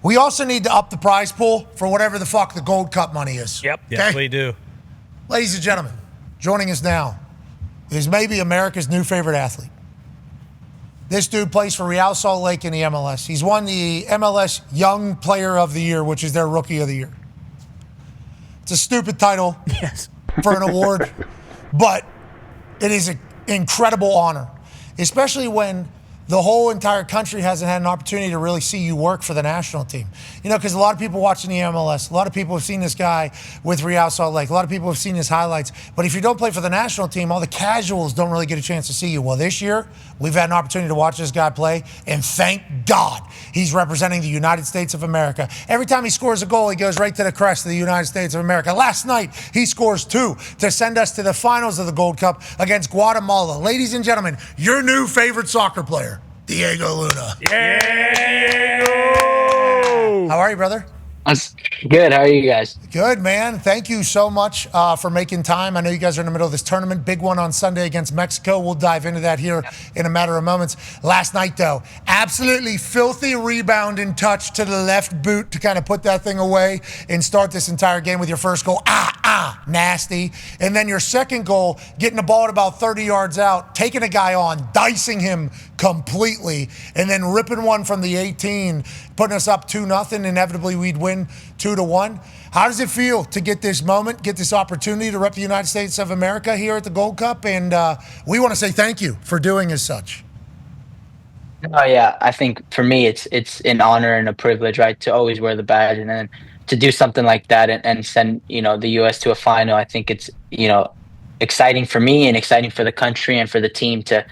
We also need to up the prize pool for whatever the fuck the Gold Cup money is. Yep. Okay? Yes, we do. Ladies and gentlemen, joining us now is maybe America's new favorite athlete. This dude plays for Real Salt Lake in the MLS. He's won the MLS Young Player of the Year, which is their Rookie of the Year. It's a stupid title for an award, but it is an incredible honor, especially when the whole entire country hasn't had an opportunity to really see you work for the national team. You know, because a lot of people watching the MLS, a lot of people have seen this guy with Real Salt Lake, a lot of people have seen his highlights. But if you don't play for the national team, all the casuals don't really get a chance to see you. Well, this year, we've had an opportunity to watch this guy play, and thank God he's representing the United States of America. Every time he scores a goal, he goes right to the crest of the United States of America. Last night, he scores 2 to send us to the finals of the Gold Cup against Guatemala. Ladies and gentlemen, your new favorite soccer player, Diego Luna. Yeah. How are you, brother? That's good. How are you guys? Good, man. Thank you so much for making time. I know you guys are in the middle of this tournament. Big one on Sunday against Mexico. We'll dive into that here in a matter of moments. Last night, though, absolutely filthy rebound and touch to the left boot to kind of put that thing away and start this entire game with your first goal. Nasty. And then your second goal, getting the ball at about 30 yards out, taking a guy on, dicing him completely, and then ripping one from the 18, putting us up 2-0. Inevitably, we'd win 2-1. How does it feel to get this moment, get this opportunity to rep the United States of America here at the Gold Cup? And we want to say thank you for doing as such. Oh yeah, I think for me it's an honor and a privilege, right, to always wear the badge, and then to do something like that and send the U.S. to a final. I think it's exciting for me and exciting for the country and for the team to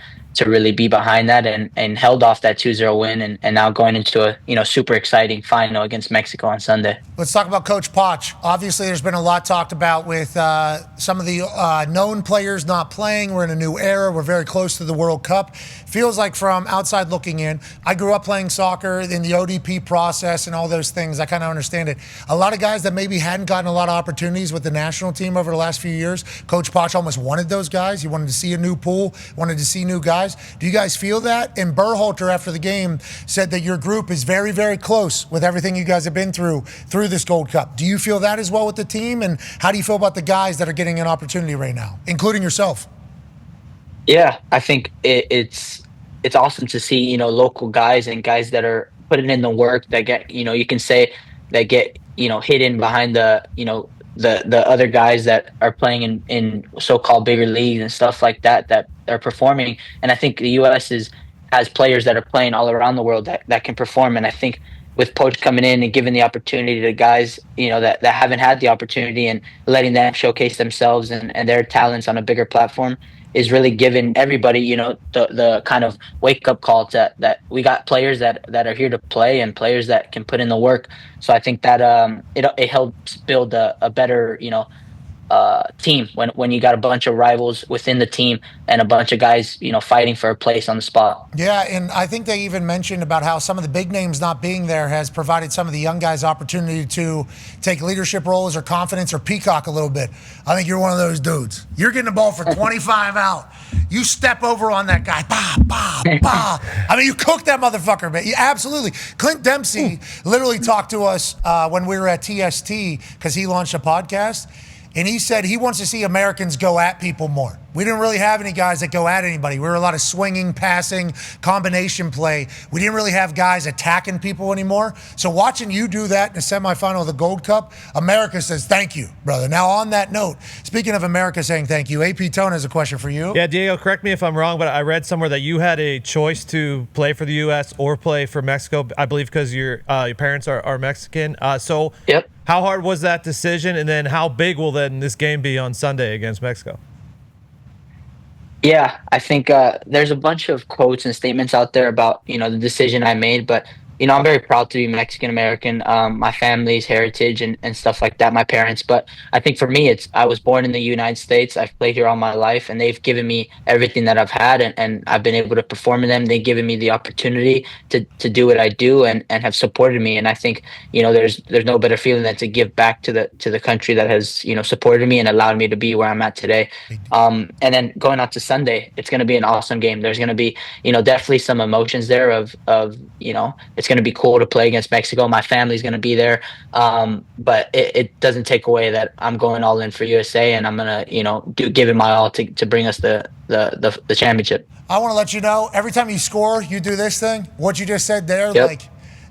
really be behind that and held off that 2-0 win and now going into a super exciting final against Mexico on Sunday. Let's talk about Coach Poch. Obviously, there's been a lot talked about with some of the known players not playing. We're in a new era. We're very close to the World Cup. Feels like from outside looking in, I grew up playing soccer in the ODP process and all those things. I kind of understand it. A lot of guys that maybe hadn't gotten a lot of opportunities with the national team over the last few years, Coach Poch almost wanted those guys. He wanted to see a new pool, wanted to see new guys. Do you guys feel that? And Berhalter, after the game, said that your group is very, very close with everything you guys have been through this Gold Cup. Do you feel that as well with the team? And how do you feel about the guys that are getting an opportunity right now, including yourself? Yeah, I think it's awesome to see local guys and guys that are putting in the work that get you can say that get hidden behind the the other guys that are playing in so-called bigger leagues and stuff like that are performing. And I think the U.S. has players that are playing all around the world that can perform. And I think with Poach coming in and giving the opportunity to guys that haven't had the opportunity and letting them showcase themselves and their talents on a bigger platform is really giving everybody the kind of wake up call that we got players that are here to play and players that can put in the work. So I think that it helps build a better team when you got a bunch of rivals within the team and a bunch of guys fighting for a place on the spot. Yeah, and I think they even mentioned about how some of the big names not being there has provided some of the young guys opportunity to take leadership roles or confidence or peacock a little bit. I think you're one of those dudes. You're getting the ball for 25 out. You step over on that guy. Bah, bah, bah. I mean, you cook that motherfucker, man. Yeah, absolutely. Clint Dempsey literally talked to us when we were at TST because he launched a podcast. And he said he wants to see Americans go at people more. We didn't really have any guys that go at anybody. We were a lot of swinging, passing, combination play. We didn't really have guys attacking people anymore. So watching you do that in the semifinal of the Gold Cup, America says thank you, brother. Now on that note, speaking of America saying thank you, AP Tone has a question for you. Yeah, Diego, correct me if I'm wrong, but I read somewhere that you had a choice to play for the U.S. or play for Mexico, I believe because your parents are Mexican. So yep. How hard was that decision, and then how big will then this game be on Sunday against Mexico? Yeah, I think there's a bunch of quotes and statements out there about the decision I made, but I'm very proud to be Mexican American. My family's heritage and stuff like that, my parents. But I think for me, I was born in the United States. I've played here all my life, and they've given me everything that I've had, and I've been able to perform in them. They've given me the opportunity to do what I do and have supported me. And I think there's no better feeling than to give back to the country that has supported me and allowed me to be where I'm at today. And then going out to Sunday, it's going to be an awesome game. There's going to be definitely some emotions there of it's going to be cool to play against Mexico. My family's going to be there. But it doesn't take away that I'm going all in for USA, and I'm going to, give it my all to bring us the championship. I want to let you know, every time you score, you do this thing. What you just said there, Yep. like,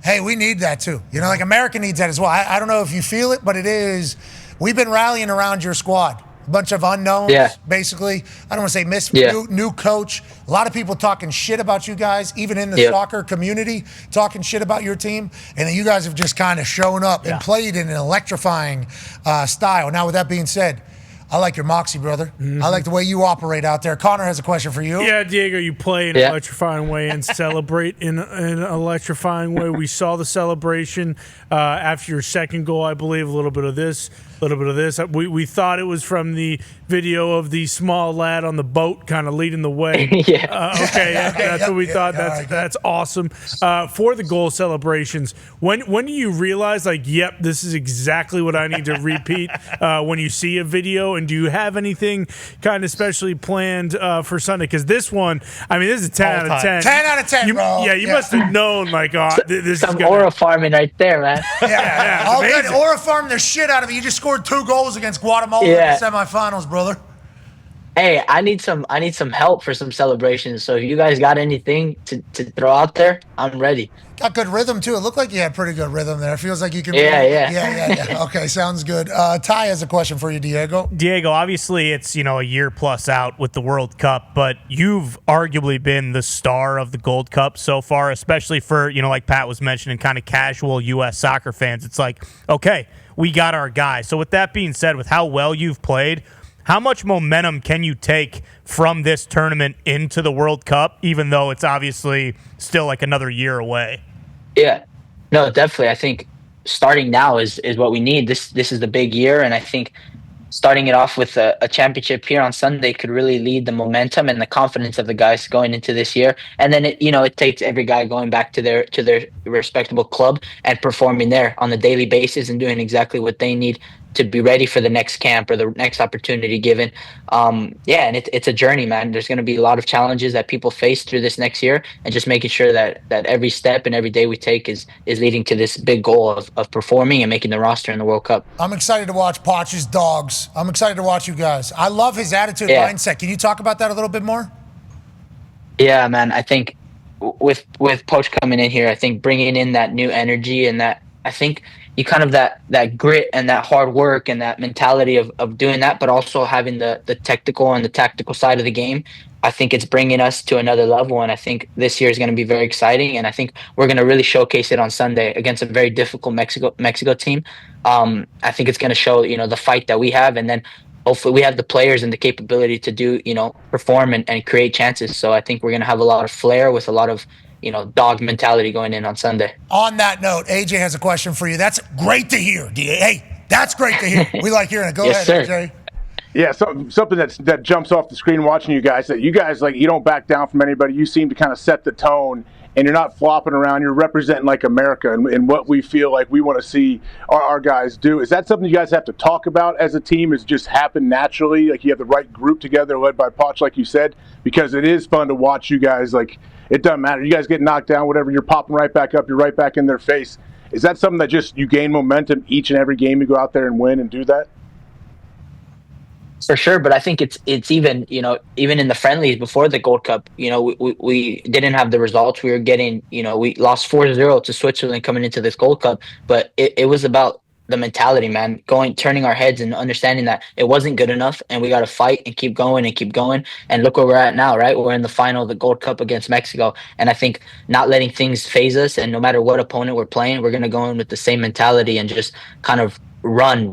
hey, we need that too. Like America needs that as well. I don't know if you feel it, but it is. We've been rallying around your squad. A bunch of unknowns, basically. I don't want to say new coach. A lot of people talking shit about you guys, even in the soccer community, talking shit about your team. And then you guys have just kind of shown up and played in an electrifying style. Now, with that being said, I like your moxie, brother. I like the way you operate out there. Connor has a question for you. Yeah, Diego, you play in an electrifying way and celebrate in an electrifying way. We saw the celebration after your second goal, I believe. A little bit of this. We thought it was from the video of the small lad on the boat kind of leading the way. That's what we thought. That's awesome. For the goal celebrations, when do you realize, like, yep, this is exactly what I need to repeat when you see a video? And do you have anything kind of specially planned for Sunday? Because this one, I mean, this is 10 out of 10. 10 out of 10, bro. Yeah, you must have known, like, this some is aura farming right there, man. All good. Aura farmed the shit out of it. You just scored 2 goals against Guatemala in the semifinals, brother. Hey, I need some help for some celebrations. So if you guys got anything to throw out there, I'm ready. Got good rhythm too. It looked like you had pretty good rhythm there. It feels like you can. Yeah. Okay, sounds good. Ty has a question for you, Diego. Diego, obviously it's a year plus out with the World Cup, but you've arguably been the star of the Gold Cup so far, especially for like Pat was mentioning, kind of casual U.S. soccer fans. It's like, okay, we got our guy. So with that being said, with how well you've played, how much momentum can you take from this tournament into the World Cup, even though it's obviously still like another year away? Yeah, no, definitely. I think starting now is what we need. This is the big year, and I think starting it off with a championship here on Sunday could really lead the momentum and the confidence of the guys going into this year. And then it takes every guy going back to their respectable club and performing there on a daily basis and doing exactly what they need to be ready for the next camp or the next opportunity given. And it's a journey, man. There's going to be a lot of challenges that people face through this next year, and just making sure that every step and every day we take is leading to this big goal of performing and making the roster in the World Cup. I'm excited to watch Poch's dogs. I'm excited to watch you guys. I love his attitude mindset. Can you talk about that a little bit more? Yeah, man. I think with Poch coming in here, I think bringing in that new energy and that, I think you kind of that grit and that hard work and that mentality of doing that, but also having the technical and the tactical side of the game. I think it's bringing us to another level, and I think this year is going to be very exciting, and I think we're going to really showcase it on Sunday against a very difficult Mexico team. I think it's going to show the fight that we have, and then hopefully we have the players and the capability to do perform and create chances. So I think we're going to have a lot of flair with a lot of dog mentality going in on Sunday. On that note, AJ has a question for you. That's great to hear, DA. Hey, that's great to hear. We like hearing it. Go ahead, sir. AJ. Yeah, something that jumps off the screen watching you guys, that you guys, like, you don't back down from anybody. You seem to kind of set the tone, and you're not flopping around. You're representing like America and what we feel like we want to see our guys do. Is that something you guys have to talk about as a team? Is it just happen naturally? Like, you have the right group together led by Poch, like you said? Because it is fun to watch you guys. Like, it doesn't matter. You guys get knocked down, whatever, you're popping right back up. You're right back in their face. Is that something that just you gain momentum each and every game you go out there and win and do that? For sure, but I think it's even even in the friendlies before the Gold Cup, we didn't have the results. We were getting we lost 4-0 to Switzerland coming into this Gold Cup, but it was about the mentality, man, turning our heads and understanding that it wasn't good enough, and we got to fight and keep going. And look where we're at now, right? We're in the final of the Gold Cup against Mexico, and I think not letting things phase us, and no matter what opponent we're playing, we're going to go in with the same mentality and just kind of run,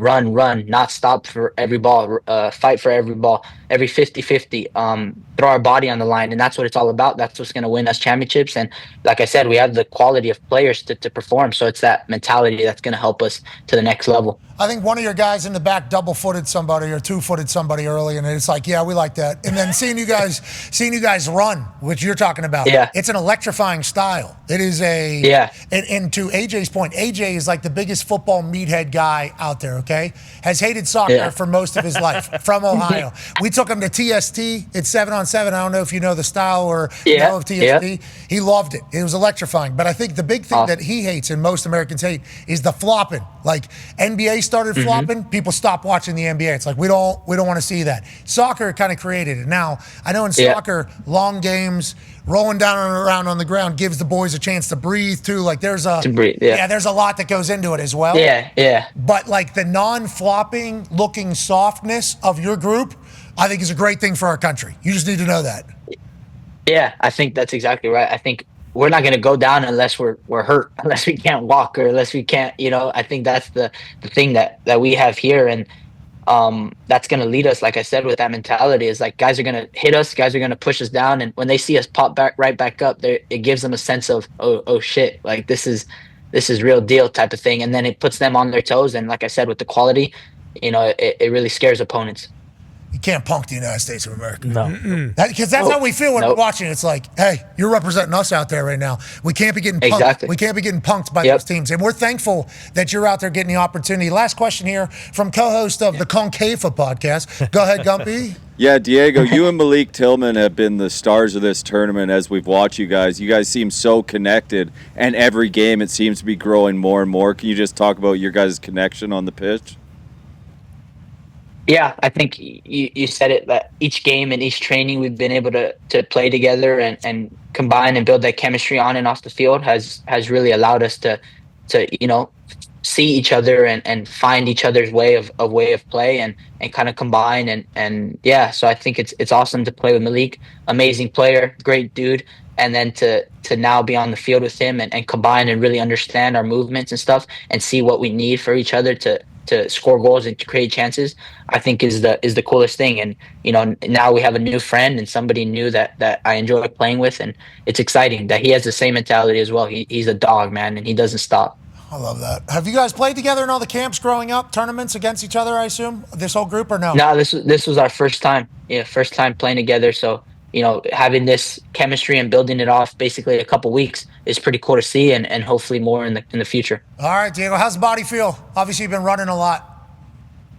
not stop for every ball, fight for every ball, every 50-50, throw our body on the line, and that's what it's all about. That's what's going to win us championships. And like I said, we have the quality of players to perform, so it's that mentality that's going to help us to the next level. I think one of your guys in the back double-footed somebody or two-footed somebody early, and it's like, yeah, we like that. And then seeing you guys run, which you're talking about, it's an electrifying style. It is and to AJ's point, AJ is like the biggest football meathead guy out there, okay? Has hated soccer for most of his life, from Ohio. We took him to TST. It's 7-on-7. I don't know if you know the style or Yeah, know of TST. yeah. He loved it. It was electrifying. But I think the big thing that he hates and most Americans hate is the flopping. Like NBA started flopping, people stopped watching the NBA. It's like we don't want to see that. Soccer kind of created it. Now I know in soccer, long games, rolling down and around on the ground gives the boys a chance to breathe too. Like there's a there's a lot that goes into it as well. Yeah. But like the non-flopping looking softness of your group, I think is a great thing for our country. You just need to know that. Yeah, I think that's exactly right. I think we're not going to go down unless we're hurt, unless we can't walk or unless we can't, I think that's the thing that we have here. And that's going to lead us, like I said, with that mentality is like guys are going to hit us, guys are going to push us down. And when they see us pop right back up, it gives them a sense of, oh shit, like this is real deal type of thing. And then it puts them on their toes. And like I said, with the quality, it really scares opponents. You can't punk the United States of America. No. Because that's how we feel when we're watching. It's like, hey, you're representing us out there right now. We can't be getting punked. Exactly. We can't be getting punked by those teams. And we're thankful that you're out there getting the opportunity. Last question here from co-host of the CONCAFA podcast. Go ahead, Gumpy. Yeah, Diego, you and Malik Tillman have been the stars of this tournament as we've watched you guys. You guys seem so connected, and every game it seems to be growing more and more. Can you just talk about your guys' connection on the pitch? Yeah, I think you said it, that each game and each training we've been able to play together and combine and build that chemistry on and off the field has really allowed us to see each other and find each other's way of play and kind of combine and so I think it's awesome to play with Malik, amazing player, great dude, and then to now be on the field with him and combine and really understand our movements and stuff and see what we need for each other to score goals and to create chances, I think is the coolest thing. And now we have a new friend and somebody new that I enjoy playing with, and it's exciting that he has the same mentality as well. He's a dog, man, and he doesn't stop. I love that. Have you guys played together in all the camps growing up, tournaments against each other, I assume, this whole group, or no? No, this was our first time. Yeah, first time playing together. So having this chemistry and building it off basically a couple weeks is pretty cool to see, and hopefully more in the future. All right, Diego, how's the body feel? Obviously, you've been running a lot.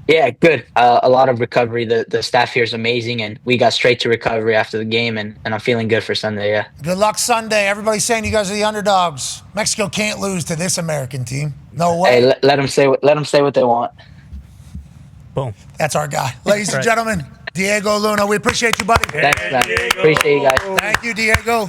Yeah, good. A lot of recovery. The staff here is amazing, and we got straight to recovery after the game, and I'm feeling good for Sunday, yeah. Good luck Sunday. Everybody's saying you guys are the underdogs. Mexico can't lose to this American team. No way. Hey, let them say what they want. Boom. That's our guy. Ladies and gentlemen, Diego Luna, we appreciate you, buddy. Thanks, man. Appreciate you guys. Thank you, Diego.